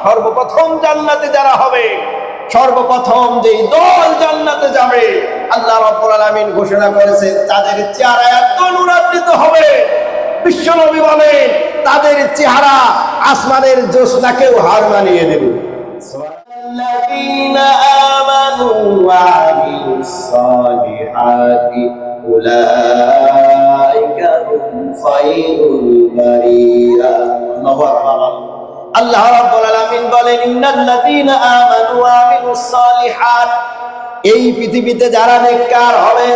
সর্বপ্রথম জান্নাতে যারা হবে, সর্বপ্রথম যেই দল জান্নাতে যাবে, আল্লাহ রাব্বুল আলামিন ঘোষণা করেছেন তাদের চেহারা এত নূরান্বিত হবে, বিশ্বনবী বলেন তাদের চেহারা আসমানের জ্যোৎস্নাকেও হার মানিয়ে দেবে। الذين آمنوا وعملوا الصالحات أولئك هم خير البرية। الله أكبر। আল্লাহ রাব্বুল আলামিন বলেন ইন্নাল্লাযীনা আমানু ওয়া আমিলুস সালিহাত, এই পৃথিবীতে যারা নেককার হবে,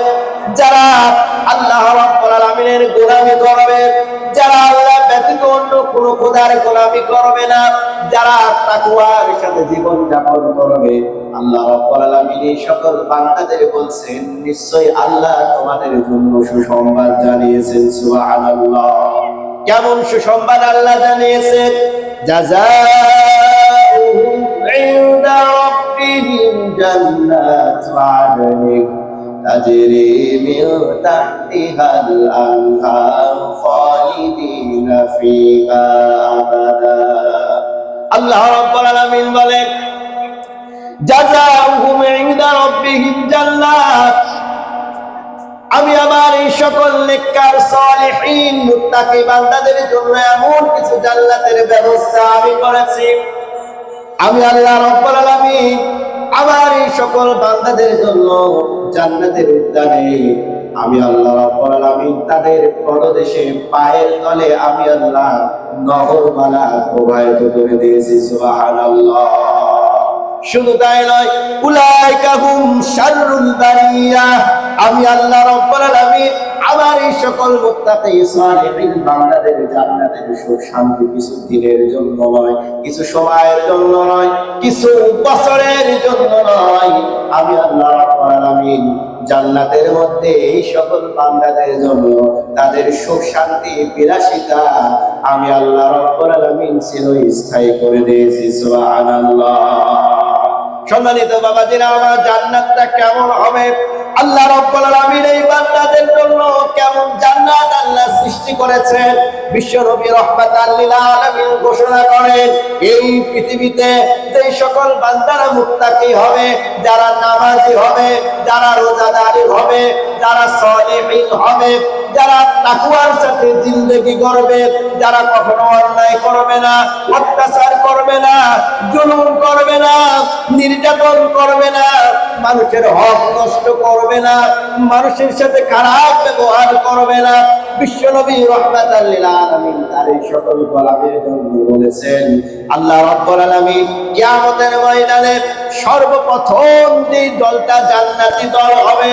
যারা আল্লাহ রাব্বুল আলামিনের গোলামি করবে, যারা আল্লাহ ব্যতীত অন্য কোনো খোদার গোলামি করবে না, যারা তাকওয়ার সাথে জীবন যাপন করবে, আল্লাহ রাব্বুল আলামিন এই সকল বান্দাদের বলছেন নিশ্চয়ই আল্লাহ তোমাদের জন্য সুসংবাদ জানিয়েছেন। সুবহানাল্লাহ। কেমন সুসংবাদ আল্লাহ জানিয়েছেন? জাযাউহুম ইনদা রাব্বিহিম জান্নাতু আদনিন তাজরি মিন তাহতিহাল আনহার খালিদিনা ফিহা আবাদা। আল্লাহ রাব্বুল আলামিন বলেন জাযাউহুম ইনদা রাব্বিহিম জান্নাত, আমি আমার এই সকল নেককার সালেহীন মুত্তাকি বান্দাদের জন্য এমন কিছু জান্নাতের ব্যবস্থা আমি করেছি। আমি আল্লাহ রাব্বুল আলামিন আমার এই সকল বান্দাদের জন্য জান্নাতের উদ্যানে আমি আল্লাহ রাব্বুল আলামিন তাদের পদদেশে পায়ের তলে আমি আল্লাহ নহরমালা প্রবাহিত করে দিয়েছি। সুবহানাল্লাহ। শুধু তাই নয়, উলাইকা হুম শাররুল বারিয়া, আমি আল্লাহ রাব্বুল আলামিন আমার এই সকল মুত্তাকি সালেহীন বান্দাদের জান্নাতের সুখ শান্তি কিছু দিনের জন্য নয়, কিছু সময়ের জন্য নয়, কিছু বছরের জন্য নয়, আমি আল্লাহ রাব্বুল আলামিন জান্নাতের মধ্যে এই সকল বান্দাদের জন্য তাদের সুখ শান্তি বিলাসিতা আমি আল্লাহ রাব্বুল আলামিন চিরস্থায়ী করে দিয়েছি। সুবহানাল্লাহ। সম্মানিত বাবাজিরা, আমার জান্নাতটা কেমন হবে? আল্লাহ রাব্বুল আলামিন এই বান্দাদের জন্য কেমন জান্নাত আল্লাহ সৃষ্টি করেছেন, বিশ্ব নবী রাহমাতাল লিল আলামিন ঘোষণা করেন এই পৃথিবীতে যে সকল বান্দারা মুত্তাকি হবে, যারা নামাজি হবে, যারা রোজাদার হবে, যারা সালেহীন হবে, যারা তাকওয়ার সাথে জিন্দেগি করবে, যারা কখনো অন্যায় করবে না, অত্যাচার করবে না, জুলুম করবে না, নির্যাতন করবে না, মানুষের হক নষ্ট করবে না, মানুষের সাথে খারাপ ব্যবহার করবে না, বিশ্বনবী রাহমাতাল লিল আলামিন তার এই সকল গোলামের জন্য বলেছেন আল্লাহ রাব্বুল আলামিন কিয়ামতের ময়দানে সর্বপ্রথম যে দলটা জান্নাতি দল হবে,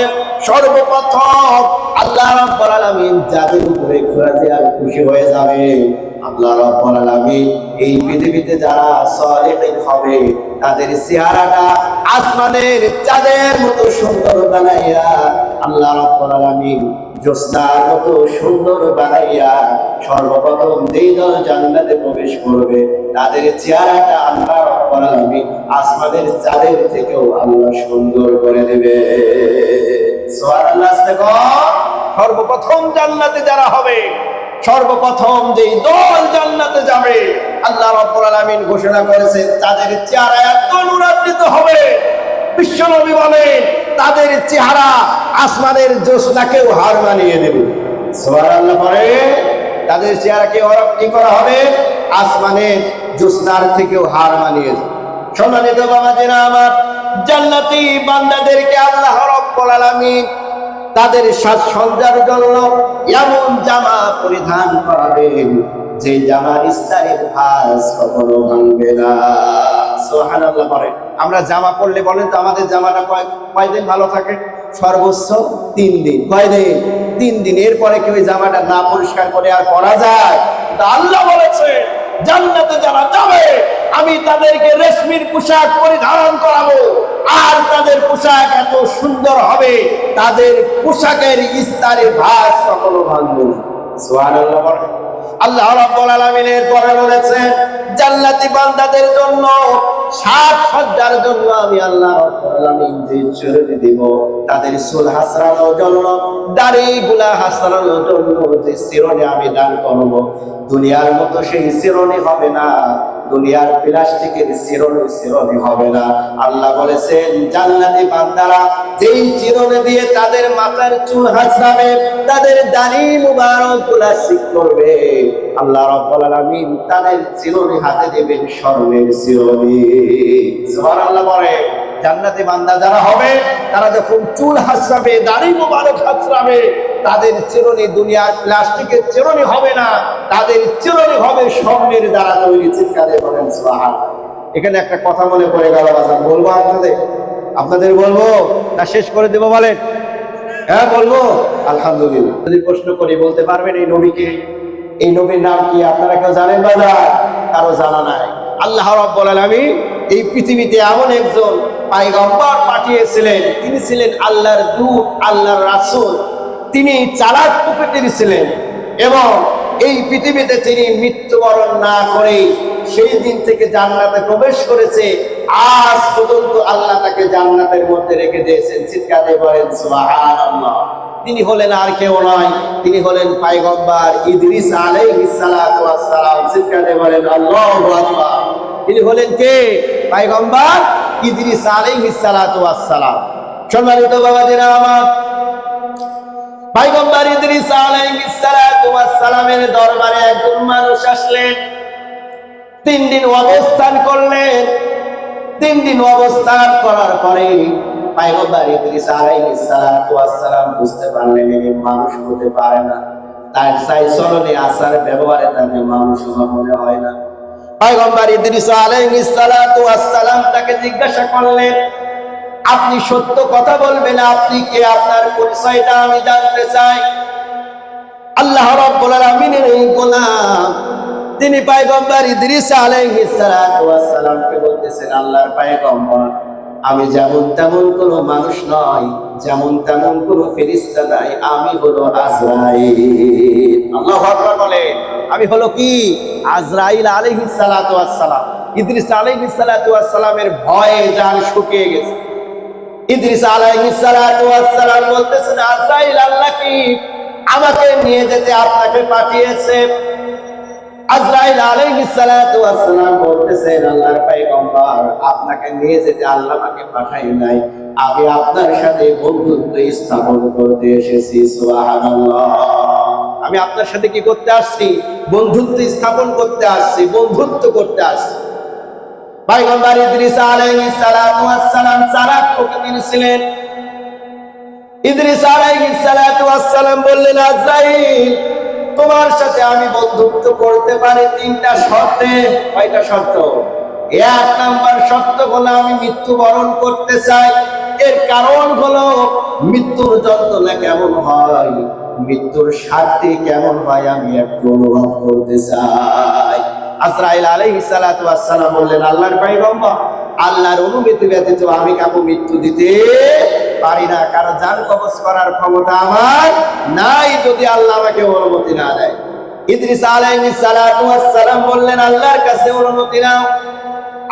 সর্বপ্রথম আল্লাহ রাব্বুল আলামিন যাদের উপরে খুশি আর খুশি হয়ে যাবে, আল্লাহ রাব্বুল আলামিন এই পৃথিবীতে যারা সালেহীন হবে তাদের চেহারাটা আসমানের চাঁদের মতো সুন্দর বানাইয়া আল্লাহ রাব্বুল আলামিন জ্যোৎস্নার মতো সুন্দর বানাইয়া সর্বপ্রথম যেই দল জান্নাতে প্রবেশ করবে তাদের চেহারাটা আল্লাহ রাব্বুল আলামিন আসমানের চাঁদের থেকেও আল্লাহ সুন্দর করে দেবে। সুবহানাল্লাহ। সর্বপ্রথম জান্নাতে যারা হবে, সর্বপ্রথম যেই দল জান্নাতে যাবে, আল্লাহ রাব্বুল আলামিন ঘোষণা করেছেন তাদের চেহারা এত নূরান্বিত হবে, বিশ্বনবী বলেন তাদের চেহারা আসমানের জ্যোৎস্নাকেও হার মানিয়ে দেবে। সুবহানাল্লাহ। পরে তাদের চেহারাকে কি করা হবে? আসমানের জ্যোৎস্নার থেকেও হার মানিয়ে দেবে। সম্মানিত বাবাজিরা আমার, জান্নাতি বান্দাদেরকে আল্লাহ রাব্বুল আলামিন তাদের সাজসজ্জার জন্য এমন জামা পরিধান করাবেন যে জামার ইস্তারের ভাঁজ কখনো ভাঙবে না। সুবহানাল্লাহ। পরে আমরা জামা পরলে বলেন তো আমাদের জামাটা কয়দিন ভালো থাকে? সর্বোচ্চ 3 দিন। কয়দিন? 3 দিন। এরপরে কি ওই জামাটা না পরিষ্কার করে আর পরা যায়? আল্লাহ বলেছে জান্নাতে যারা যাবে আমি তাদেরকে রেশমির পোশাক পরিধান করাবো, আর তাদের পোশাক এত সুন্দর হবে তাদের পোশাকের ইস্তারের ভাঁজ কখনো ভাঙবে না। সুবহানাল্লাহ। আল্লাহ রাব্বুল আলামিন পরে বলেছেন জান্নাতি বান্দাদের জন্য সাজসজ্জার জন্য আমি আল্লাহ রাব্বুল আলামিন যে চুরি দিব, তাদের চুল হাসরানোর জন্য, দাড়িগুলা হাসরানোর জন্য যে শিরোনি আমি দান করব, দুনিয়ার মতো সেই শিরোনি হবে না, দুনিয়ার প্লাস্টিকের চিরুনি হবে না। আল্লাহ বলেছেন জান্নাতি বান্দারা যেই চিরুনি দিয়ে তাদের মাথার চুল হাসরাবে, তাদের দাড়ি মুবারক গুলা ঠিক করবে, আল্লাহ রাব্বুল আলামিন তাদের চিরুনি হাতে দেবেন স্বর্ণের চিরুনি। সুবহানাল্লাহ। বলে জান্নাতি বান্দা যারা হবে তারা যখন চুল হাসরাবে, দাড়ি মুবারক হাসরাবে, তাদের চিরুনি দুনিয়ার প্লাস্টিকের চিরুনি হবে না, তাদের চিরুনি হবে স্বর্ণের দ্বারা তৈরি। চিৎকারে বলেন সুবহানাল্লাহ। এখানে একটা কথা মনে পড়ে গেল, বাজার বলবো আপনাদের বলবো না শেষ করে দেবো? বলেন। হ্যাঁ বলবো। আলহামদুলিল্লাহ। যদি প্রশ্ন করি বলতে পারবেন এই নবীকে, এই নবীর নাম কি আপনারা কেউ জানেন? বাজার কারো জানা নাই। আল্লাহ রাব্বুল আলামিন এই পৃথিবীতে এমন একজন পয়গম্বর পাঠিয়েছিলেন, তিনি ছিলেন আল্লাহর দূত, আল্লাহর রাসূল। তিনি চালাক প্রকৃতির ছিলেন এবং এই পৃথিবীতে তিনি মৃত্যুবরণ না করে সেই দিন থেকে জান্নাতে প্রবেশ করেছে। আজ পর্যন্ত আল্লাহ তাকে জান্নাতের মধ্যে রেখে দিয়েছেন। চিৎকার দিয়ে বলেন সুবহানাল্লাহ। তিনি হলেন আর কেউ নয়, তিনি হলেন পয়গম্বর ইদ্রিস আলাইহিস সালাতু ওয়াস সালাম। চিৎকার দিয়ে বলেন আল্লাহু আকবার। তিনি হলেন কে? পয়গম্বর ইদ্রিস আলাইহিস সালাতু ওয়াস সালাম। সম্মানিত বাবাজিরা আমার, পয়গম্বর ইদ্রিস আলাইহিস সালাতু ওয়াস সালামের দরবারে একজন মানুষ আসলেন। 3 দিন অবস্থান করলেন। 3 দিন অবস্থান করার পরে পয়গম্বর ইদ্রিস আলাইহিস সালাতু ওয়াস সালাম বুঝতে পারলেন এই মানুষ হতে পারে না। তার চাই চলনে আচার ব্যবহারে তাকে মানুষ মনে হয় না। পয়গম্বর ইদ্রিস আলাইহিস সালাতু ওয়াস সালাম তাকে জিজ্ঞাসা করলেন, আপনি সত্য কথা বলবেন, আপনি কে? আপনার পরিচয়টা আমি জানতে চাই। আল্লাহ রাব্বুল আলামিনের এই গোলাম তিনি পয়গম্বর ইদ্রিস আলাইহিস সালাতু ওয়াস সালামকে বলতেছেন, আল্লাহর পয়গম্বর, আমি যেমন তেমন কোনো মানুষ নয়, যেমন তেমন কোনো ফেরেশতা নাই, আমি হলো আজরাইল। আল্লাহু আকবার বলে, আমি হলো কি? আজরাইল আলাইহিস সালাতু ওয়াস সালাম। ইদ্রিস আলাইহিস সালাতু ওয়াস সালামের ভয়ে জান শুকিয়ে গেছে। ইদ্রিস আলাইহিস সালাতু ওয়াস সালাম বলতেছেন, আজরাইল আল্লাহ কি আমাকে নিয়ে যেতে আপনাকে পাঠিয়েছে? আজরাইল আলাইহিস সালাতু ওয়াস সালাম বলতেছেন, আল্লাহর পয়গম্বর, আপনাকে নিয়ে যেতে আল্লাহ আমাকে পাঠায় নাই, আমি আপনার সাথে বন্ধুত্ব স্থাপন করতে এসেছি। সুবহানাল্লাহ। আমি আপনার সাথে কি করতে আসছি? বন্ধুত্ব স্থাপন করতে আসছি, বন্ধুত্ব করতে আসছি। পয়গম্বর ইদ্রিস আলাইহিস সালাতু ওয়াস সালাম চালাক প্রকৃতির ছিলেন। ইদ্রিস আলাইহিস সালাতু ওয়াস সালাম বললেন, আজরাইল, তোমার সাথে আমি বন্ধুত্ব করতে পারি 3টা শর্তে। কয়টা শর্ত? 1 নাম্বার শর্ত হলো আমি মৃত্যুবরণ করতে চাই। এর কারণ হলো মৃত্যুর যন্ত্রণা কেমন হয়, মৃত্যুর শান্তি কেমন হয় আমি একটু অনুভব করতে চাই। আজরাইল আলাইহিস সালাতু ওয়াস সালাম বললেন, আল্লাহর পয়গম্বর, আল্লাহর অনুমতি ব্যতীত আমি কাউকে মৃত্যু দিতে পারি না, কারণ জান কবজ করার ক্ষমতা আমার নাই যদি আল্লাহ আমাকে অনুমতি না দেয়। ইদ্রিস আলাইহিস সালাতু ওয়াস সালাম বললেন, আল্লাহর কাছে অনুমতি নাও।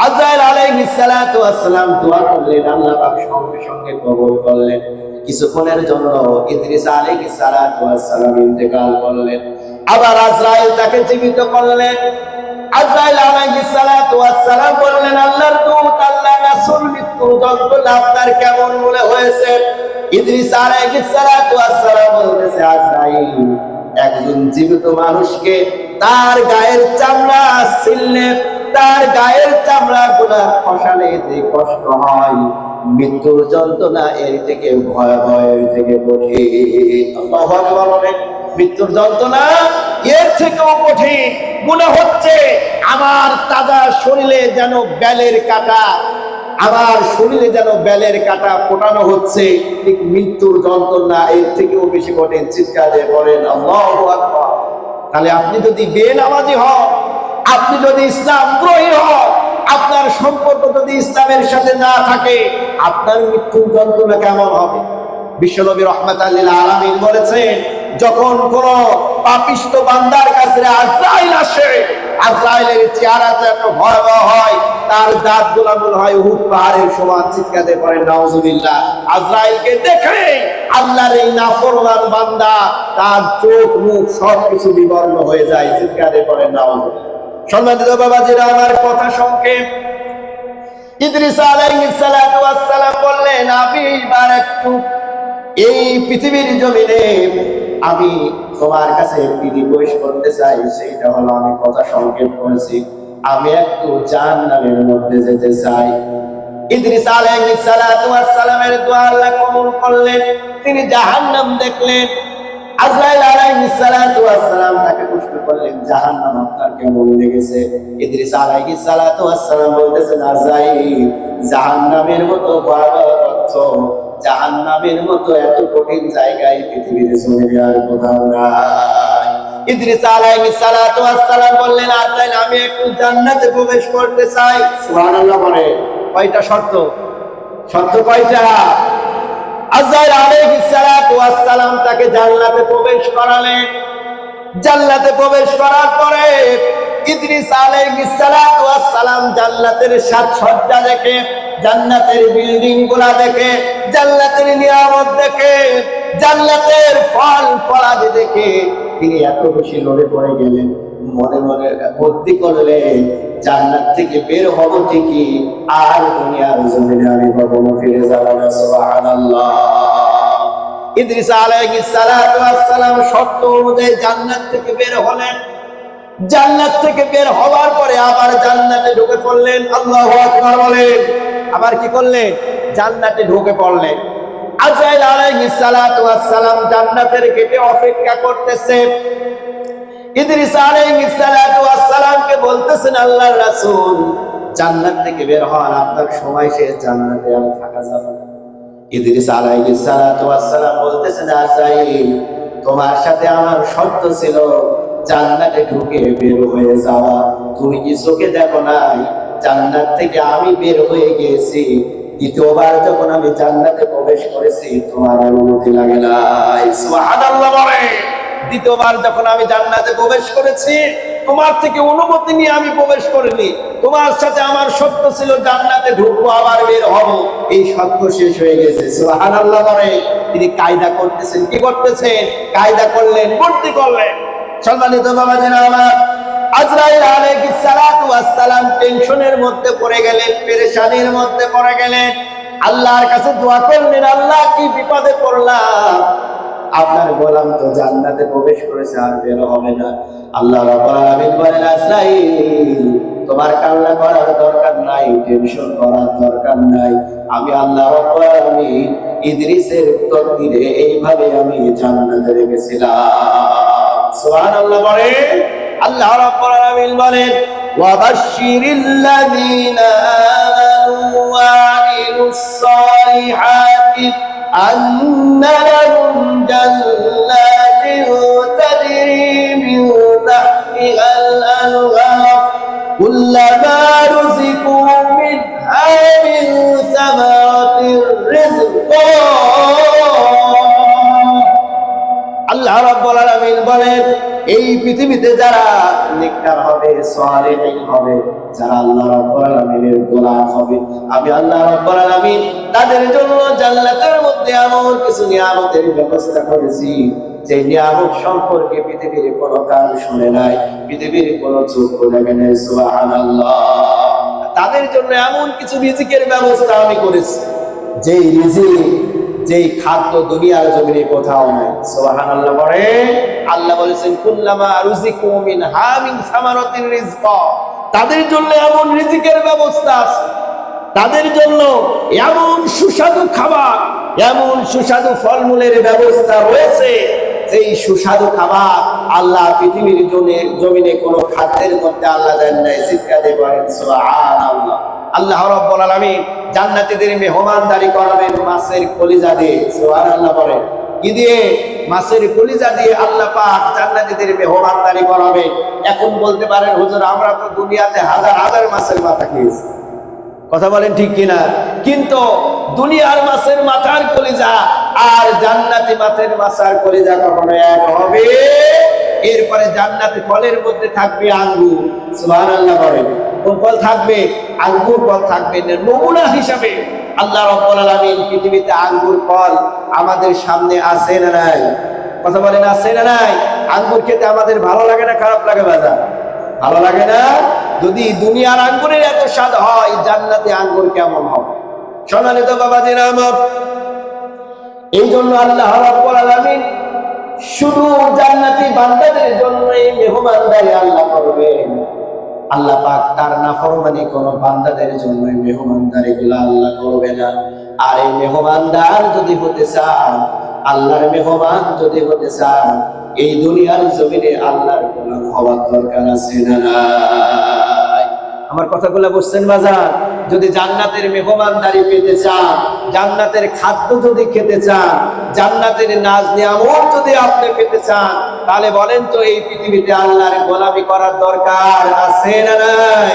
আজরাইল আলাইহিস সালাতু ওয়াস সালাম দোয়া করলেন, আল্লাহ পাক সঙ্গে সঙ্গে কবুল করলেন। কিছুক্ষণের জন্য ইদ্রিস আলাইহিস সালাতু ওয়াস সালাম ইন্তেকাল করলেন। আবার আজরাইল তাকে জীবিত করলেন। আজরাইল আলাইহিস সালাতু ওয়াস সালাম বললেন, আল্লাহর দূত, আল্লাহর রাসূল, মৃত্যুর যন্ত্রণা আপনার কেমন মনে হয়েছে? ইদ্রিস আলাইহিস সালাতু ওয়াস সালাম বলতেছে, আজরাইল, একজন জীবিত মানুষকে তার গায়ের চামড়া ছিললে, তার গায়ের চামড়া গুলা খসালে যে কষ্ট হয়, মৃত্যুর যন্ত্রণা এর থেকে ভয়াবহ, এর থেকে কঠিন। আল্লাহু আকবার বলেন, মৃত্যুর যন্ত্রণা এর থেকেও কঠিন। মনে হচ্ছে আমার তাজা শরীরে যেন বেলের কাঁটা, আমার শরীরে যেন বেলের কাঁটা ফোটানো হচ্ছে। ঠিক মৃত্যুর যন্ত্রণা এর থেকেও বেশি কঠিন। চিৎকার দিয়ে বলেন আল্লাহু আকবার। তাহলে আপনি যদি বেনামাজি হন, আপনি যদি ইসলাম দ্রোহী হন, আপনার সম্পর্ক যদি ইসলামের সাথে না থাকে, আপনার মৃত্যুর যন্ত্রণা কেমন হবে? বিশ্বনবী রাহমাতাল লিল আলামিন বলেছেন, যখন কোন পাপিষ্ঠ বান্দার কাছে আজরাইল আসে, আজরাইলের চেহারাটা এত ভয়াবহ হয়, তার দাঁতগুলো মনে হয় উহুদ পাহাড়ের সমান। চিৎকারে পড়েন নাউজুবিল্লাহ। আজরাইলকে দেখে আল্লাহর এই নাফরমান বান্দা, তার চোখ মুখ সবকিছু বিবর্ণ হয়ে যায়। চিৎকারে পড়েন নাউজুবিল্লাহ। সম্মানিত বাবাজিরা, আমার কথা সংক্ষেপ। ইদ্রিস আলাইহিস সালাতু ওয়াস সালাম বললেন, আমি এবার একটু এই পৃথিবীর জমিনে আমি তোমার কাছে একটি রিকোয়েস্ট করতে চাই। সেইটা হলো, আমি কথা সংক্ষেপ করেছি, আমি একটু জাহান্নামের মধ্যে যেতে চাই। ইদ্রিস আলাইহিস সালাতু ওয়াস সালামের দোয়া আল্লাহ কবুল করলেন। তিনি জাহান্নাম দেখলেন। আজরাইল আলাইহিস সালাতু ওয়াস সালাম তাকে প্রশ্ন করলেন, জাহান্নাম আপনার কেমন লেগেছে? ইদ্রিস আলাইহিস সালাতু ওয়াস সালাম বলতেছেন, আজরাইল, জাহান্নামের মতো ভয়াবহ তথ্য, জাহান্নামের মতো এত কঠিন জায়গায় পৃথিবীর জমিনে আর কোথাও নাই। ইদ্রিস আলাইহিস সালাতু ওয়াস সালাম বললেন, আজরাইল, আমি একটু জান্নাতে প্রবেশ করতে চাই। সুবহানাল্লাহ বলে। কয়টা শর্ত? শর্ত কয়টা? আজরাইল আলাইহিস সালাতু ওয়াস সালাম তাকে জান্নাতে প্রবেশ করালেন। জান্নাতে প্রবেশ করার পরে ইদ্রিস আলাইহিস সালাতু ওয়াস সালাম জান্নাতের সাজসজ্জা দেখে, জান্নাতের বিল্ডিং গুলা দেখে, জান্নাতের নিয়ামত দেখে, জান্নাতের ফল ফলাদি দেখে তিনি এত বেশি লড়ে পড়ে গেলেন। মনে মনে বুদ্ধি করলেন, জান্নাত থেকে বের হব ঠিকই, আর দুনিয়ার জমিনে আমি কখনো ফিরে যাব না। সুবহানাল্লাহ। ইদ্রিস আলাইহিস সালাতু ওয়াস সালাম শর্ত অনুযায়ী জান্নাত থেকে বের হলেন। জান্নাত থেকে বের হওয়ার পরে আবার জান্নাতে ঢুকে পড়লেন। আল্লাহু আকবার বলেন। আবার কি করলেন? জান্নাতে ঢুকে পড়লেন। আজরাইল আলাইহিস সালাতু ওয়াস সালাম জান্নাতের গেটে অপেক্ষা করতেছে। ইদ্রিস আলাইহিস সালাতু ওয়াস সালামকে বলতেছেন, আল্লাহর রাসূল, জান্নাত থেকে বের হওয়ার আপনার সময় শেষ, জান্নাতে আর থাকা যাবে না। ইদ্রিস আলাইহিস সালাতু ওয়াস সালাম বলতেছেন, আজরাইল, তোমার সাথে আমার শর্ত ছিল জান্নাতে ঢুকে বের হয়ে যাওয়া। তুমি কি চোখে দেখো নাই? জান্নাত থেকে আমি বের হয়ে গেছি, দ্বিতীয়বার যখন আমি জান্নাতে প্রবেশ করেছি তোমার অনুমতি লাগে নাই। সুবহানাল্লাহ বলে। দ্বিতীয়বার যখন আমি জান্নাতে প্রবেশ করেছি, তোমার থেকে অনুমতি নিয়ে আমি প্রবেশ করিনি। তোমার সাথে আমার সত্য ছিল জান্নাতে ঢুকবো, আবার বের হব, এই সত্য শেষ হয়ে গেছে। সুবহানাল্লাহ বলে। তিনি কায়দা করতেছেন। কি করতেছেন? কায়দা করলেন, বুদ্ধি করলেন। সম্মানিত বাবাজিরা আমার, আজরাইল আলাইহিস সালাতু ওয়াস সালাম টেনশনের মধ্যে পড়ে গেলেন, পেরেশানির মধ্যে পড়ে গেলেন। আল্লাহর কাছে দোয়া করলেন, আল্লাহ, কি বিপদে পড়লাম, আপনার গোলাম তো জান্নাতে প্রবেশ করেছে, আর বের হবে না। আল্লাহ রাব্বুল আলামিন বলেন, আজরাইল, তোমার কান্না করার দরকার নাই, টেনশন করার দরকার নাই। আমি আল্লাহ রাব্বুল আলামিন ইদ্রিসের তকদিরে এইভাবে আমি জান্নাতে রেখেছিলাম। সুবহানাল্লাহ বলে। আল্লাহ রাব্বুল আলামিন বলেন, ওয়াবাশশিরিল্লাযীনা আমানু ওয়া আমিলুস সালিহাতি আন্না লাহুম জান্নাতিন তাজরি মিন তাহতিহাল আনহার কুল্লামা রুযিকু মিনহা মিন সামারাতির রিজকা। আল্লাহ রাব্বুল আলামিন বলেন, এই পৃথিবীতে যারা নেককার হবে, সালেহীন হবে, যারা আল্লাহ রাব্বুল আলামিনের গোলাম হবে, আমি আল্লাহ রাব্বুল আলামিন তাদের জন্য জান্নাতের মধ্যে এমন কিছু নিয়ামতের ব্যবস্থা করেছি, যে নিয়ামত সম্পর্কে পৃথিবীর কোনো কান শুনে নাই, পৃথিবীর কোনো চক্ষু দেখে নাই। সুবহানাল্লাহ। তাদের জন্য এমন কিছু রিজিকের ব্যবস্থা আমি করেছি, যেই রিজিক, যেই খাদ্য দুনিয়ার জমিনে কোথাও নাই। সুবহানাল্লাহ বলে। আল্লাহ বলেছেন, কুল্লামা রুযিকু মিনহা মিন সামারাতির রিজকা, তাদের জন্য এমন রিজিকের ব্যবস্থা আছে, তাদের জন্য এমন সুস্বাদু খাবার, এমন সুস্বাদু ফলমূলের ব্যবস্থা রয়েছে, এই সুস্বাদু খাবার আল্লাহ পৃথিবীর জমিনে কোনো খাদ্যের মধ্যে আল্লাহ দেন নাই। চিৎকারে বলেন সুবহানাল্লাহ। আল্লাহ রাব্বুল আলামিন জান্নাতীদের মেহমানদারি করাবেন মাছের কলিজা দিয়ে। সুবহানাল্লাহ বলেন। কি দিয়ে? মাছের কলিজা দিয়ে আল্লাহ পাক জান্নাতীদের মেহমানদারি করাবে। এখন বলতে পারেন, হুজুর, আমরা তো দুনিয়াতে হাজার হাজার মাছের মাথা খেয়েছি। কথা বলেন ঠিক কিনা? কিন্তু দুনিয়ার মাছের মাথার কলিজা আর জান্নাতি মাছের মাথার কলিজা কখনো এক হবে? এরপরে জান্নাতি ফলের মধ্যে থাকবে আঙ্গুর। সুবহানাল্লাহ বলেন। কোন ফল থাকবে? আঙ্গুর ফল থাকবে। নমুনা হিসাবে আল্লাহ রাব্বুল আলামিন পৃথিবীতে আঙ্গুর ফল আমাদের সামনে আছে না নাই? কথা বলেন, আছে না নাই? আঙ্গুর খেতে আমাদের ভালো লাগে না খারাপ লাগে? বাজার ভালো লাগে না? যদি দুনিয়ার আঙ্গুরের এত স্বাদ হয়, জান্নাতে আঙ্গুর কেমন হবে? শোনালে তো বাবাজির আমার, এই জন্য আল্লাহ রাব্বুল আলামিন শুধু জান্নাতি বান্দাদের জন্য এই মেহমানদারি আল্লাহ করবেন। আল্লাহ পাক তার নাফরমানি কোন বান্দাদের জন্য এই মেহমানদারি গুলো আল্লাহ করবে না। আর এই মেহমানদার যদি হতে চান, আল্লাহর মেহমান যদি হতে চান, এই দুনিয়ার জমিনে আল্লাহর গোলাম হওয়ার দরকার আছে না নাই? আমার কথাগুলো বুঝছেন বাজার? যদি জান্নাতের মেহমানদারি পেতে চান, জান্নাতের খাদ্য যদি খেতে চান, জান্নাতের নাজ নিয়ামত যদি আপনি পেতে চান, তাহলে বলেন তো এই পৃথিবীতে আল্লাহর গোলামি করার দরকার আছে না নাই?